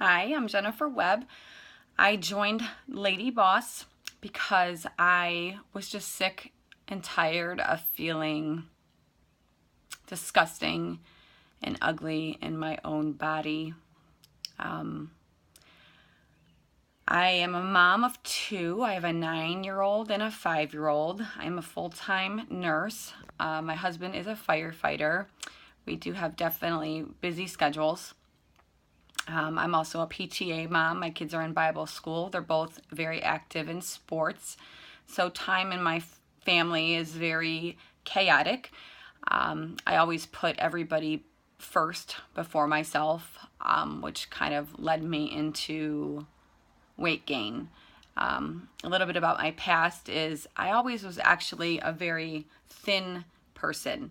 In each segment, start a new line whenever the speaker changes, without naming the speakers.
Hi, I'm Jennifer Webb. I joined LadyBoss because I was just sick and tired of feeling disgusting and ugly in my own body. I am a mom of two. I have a 9-year-old and a 5-year-old. I'm a full-time nurse. My husband is a firefighter. We do have definitely busy schedules. I'm also a PTA mom. My kids are in Bible school. They're both very active in sports. So time in my family is very chaotic. I always put everybody first before myself, which kind of led me into weight gain. A little bit about my past is I always was actually a very thin person.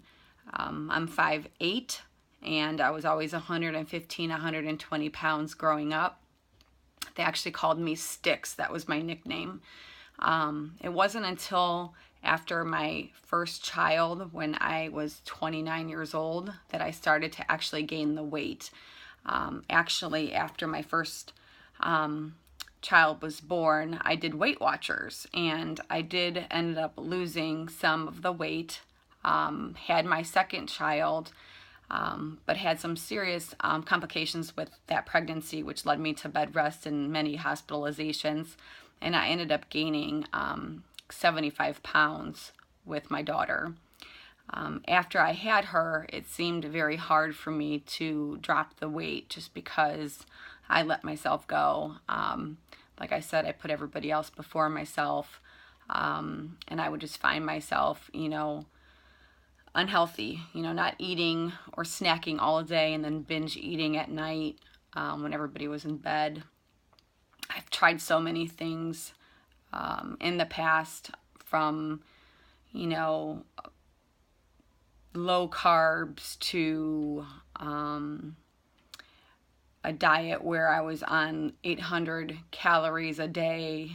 I'm 5'8", and I was always 115, 120 pounds growing up. They actually called me Sticks. That was my nickname. It wasn't until after my first child, when I was 29 years old, that I started to actually gain the weight. Actually, after my first child was born, I did Weight Watchers, and I did end up losing some of the weight. Had my second child, but had some serious complications with that pregnancy, which led me to bed rest and many hospitalizations. And I ended up gaining 75 pounds with my daughter. After I had her, it seemed very hard for me to drop the weight just because I let myself go. Like I said, I put everybody else before myself, and I would just find myself, unhealthy, not eating or snacking all day and then binge eating at night when everybody was in bed. I've tried so many things in the past, from, low carbs to a diet where I was on 800 calories a day,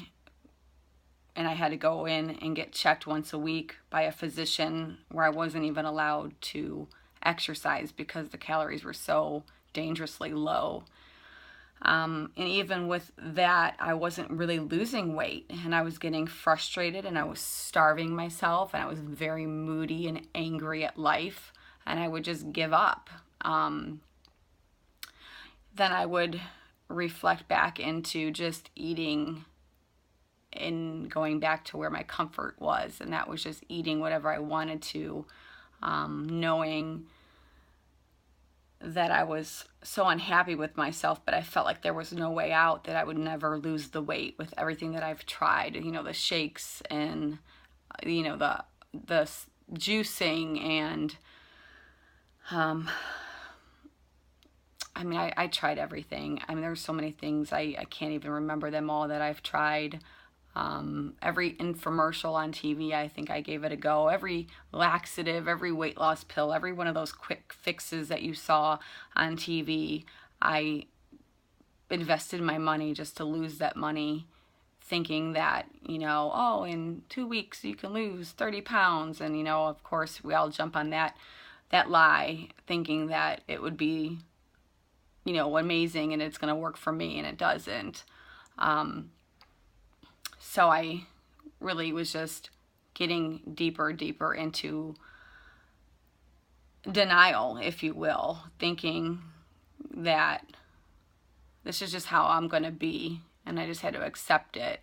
and I had to go in and get checked once a week by a physician, where I wasn't even allowed to exercise because the calories were so dangerously low. And even with that, I wasn't really losing weight, and I was getting frustrated, and I was starving myself, and I was very moody and angry at life, and I would just give up. Then I would reflect back into just eating and going back to where my comfort was, and that was just eating whatever I wanted to, knowing that I was so unhappy with myself, but I felt like there was no way out, that I would never lose the weight with everything that I've tried, the shakes and, the juicing and, I tried everything. There's so many things, I can't even remember them all that I've tried. Every infomercial on TV, I think I gave it a go. Every laxative, every weight loss pill, every one of those quick fixes that you saw on TV, I invested my money just to lose that money, thinking that, in 2 weeks you can lose 30 pounds. And, of course, we all jump on that lie, thinking that it would be, amazing and it's going to work for me, and it doesn't. So I really was just getting deeper into denial, if you will, thinking that this is just how I'm going to be, and I just had to accept it.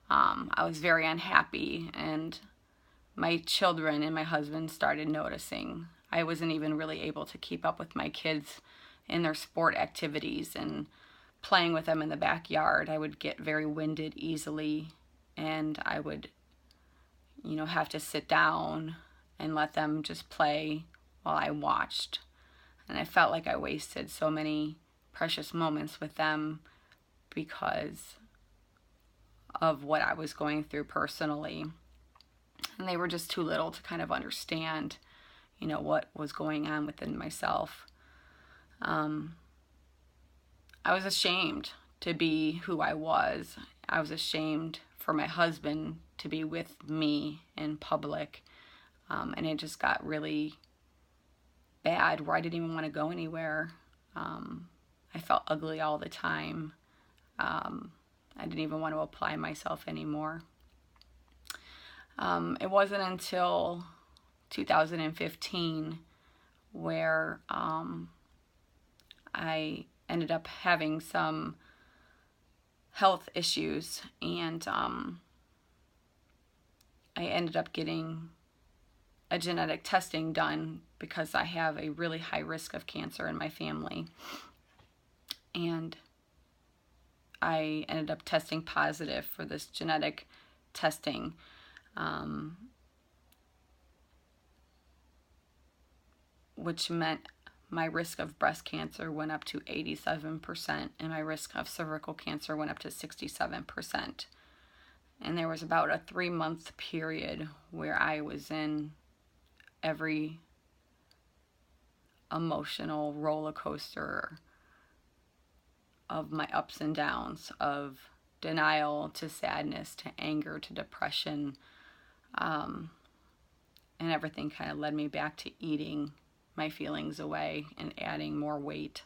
I was very unhappy, and my children and my husband started noticing. I wasn't even really able to keep up with my kids in their sport activities and playing with them in the backyard. I would get very winded easily, and I would, have to sit down and let them just play while I watched. And I felt like I wasted so many precious moments with them because of what I was going through personally. And they were just too little to kind of understand, what was going on within myself. I was ashamed to be who I was. I was ashamed for my husband to be with me in public. And it just got really bad, where I didn't even want to go anywhere. I I felt ugly all the time. I didn't even want to apply myself anymore. It wasn't until 2015 where I ended up having some health issues, and I ended up getting a genetic testing done because I have a really high risk of cancer in my family. And I ended up testing positive for this genetic testing. Which meant my risk of breast cancer went up to 87%, and my risk of cervical cancer went up to 67%. And there was about a 3-month period where I was in every emotional roller coaster of my ups and downs, of denial to sadness to anger to depression, and everything kind of led me back to eating my feelings away and adding more weight.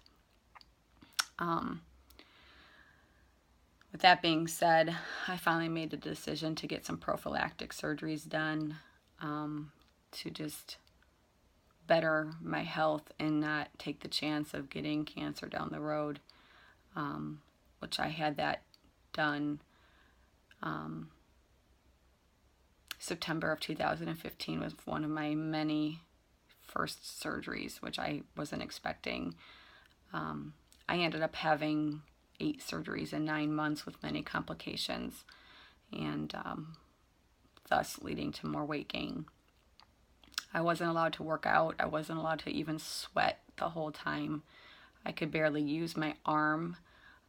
With that being said, I finally made the decision to get some prophylactic surgeries done, to just better my health and not take the chance of getting cancer down the road, which I had that done. September of 2015 was one of my many first surgeries, which I wasn't expecting. I ended up having 8 surgeries in 9 months with many complications, and thus leading to more weight gain. I wasn't allowed to work out. I wasn't allowed to even sweat the whole time. I could barely use my arm.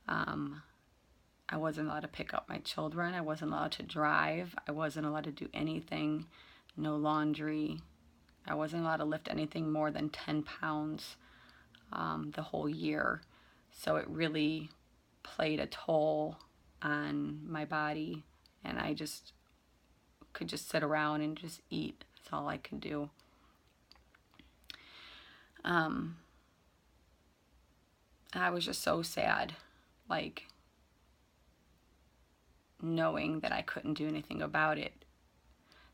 I wasn't allowed to pick up my children. I wasn't allowed to drive. I wasn't allowed to do anything. No laundry. I wasn't allowed to lift anything more than 10 pounds the whole year. So it really played a toll on my body, and I just could just sit around and just eat. That's all I could do. I was just so sad, like, knowing that I couldn't do anything about it.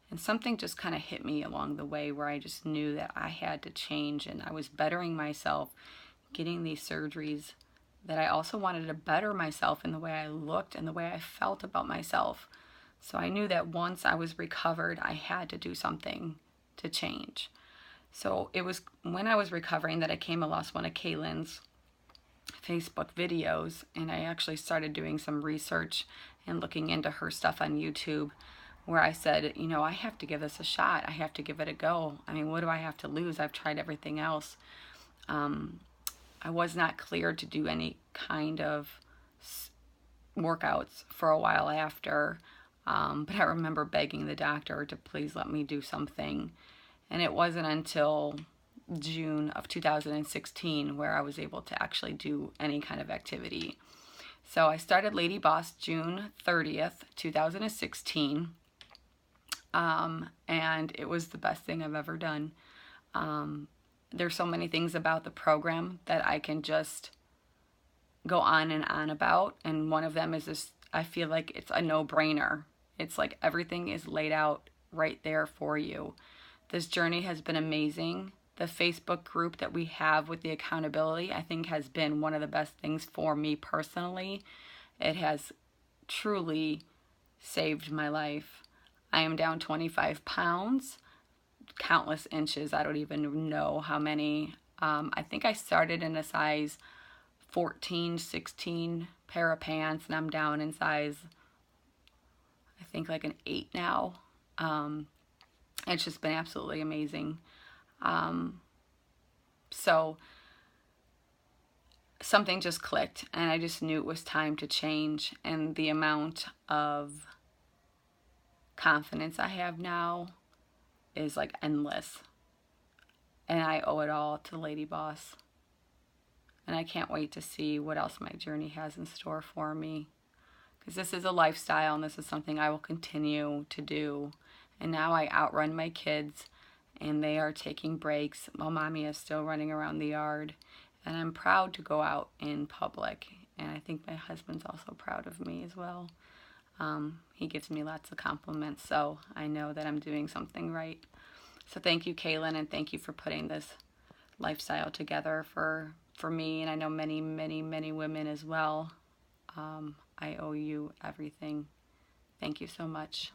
And something just kind of hit me along the way where I just knew that I had to change, and I was bettering myself, getting these surgeries, that I also wanted to better myself in the way I looked and the way I felt about myself. So I knew that once I was recovered, I had to do something to change. So it was when I was recovering that I came across one of Kaelin's Facebook videos, and I actually started doing some research and looking into her stuff on YouTube, where I said, you know, I have to give this a shot. I have to give it a go. I mean, what do I have to lose? I've tried everything else. I was not cleared to do any kind of workouts for a while after, but I remember begging the doctor to please let me do something. And it wasn't until June of 2016 where I was able to actually do any kind of activity. So I started LadyBoss June 30th, 2016. And it was the best thing I've ever done. There's so many things about the program that I can just go on and on about. And one of them is this, I feel like it's a no-brainer. It's like everything is laid out right there for you. This journey has been amazing. The Facebook group that we have with the accountability, I think, has been one of the best things for me personally. It has truly saved my life. I am down 25 pounds, countless inches. I don't even know how many. I think I started in a size 14, 16 pair of pants, and I'm down in size, I think, like an 8 now. It's just been absolutely amazing. So something just clicked, and I just knew it was time to change. And the amount of confidence I have now is like endless. And I owe it all to LadyBoss. And I can't wait to see what else my journey has in store for me. Because this is a lifestyle, and this is something I will continue to do. And now I outrun my kids, and they are taking breaks while mommy is still running around the yard. and I'm proud to go out in public, and I think my husband's also proud of me as well. He gives me lots of compliments, so I know that I'm doing something right. So thank you, Kaelin, and thank you for putting this lifestyle together for me, and I know many, many, many women as well. I owe you everything. Thank you so much.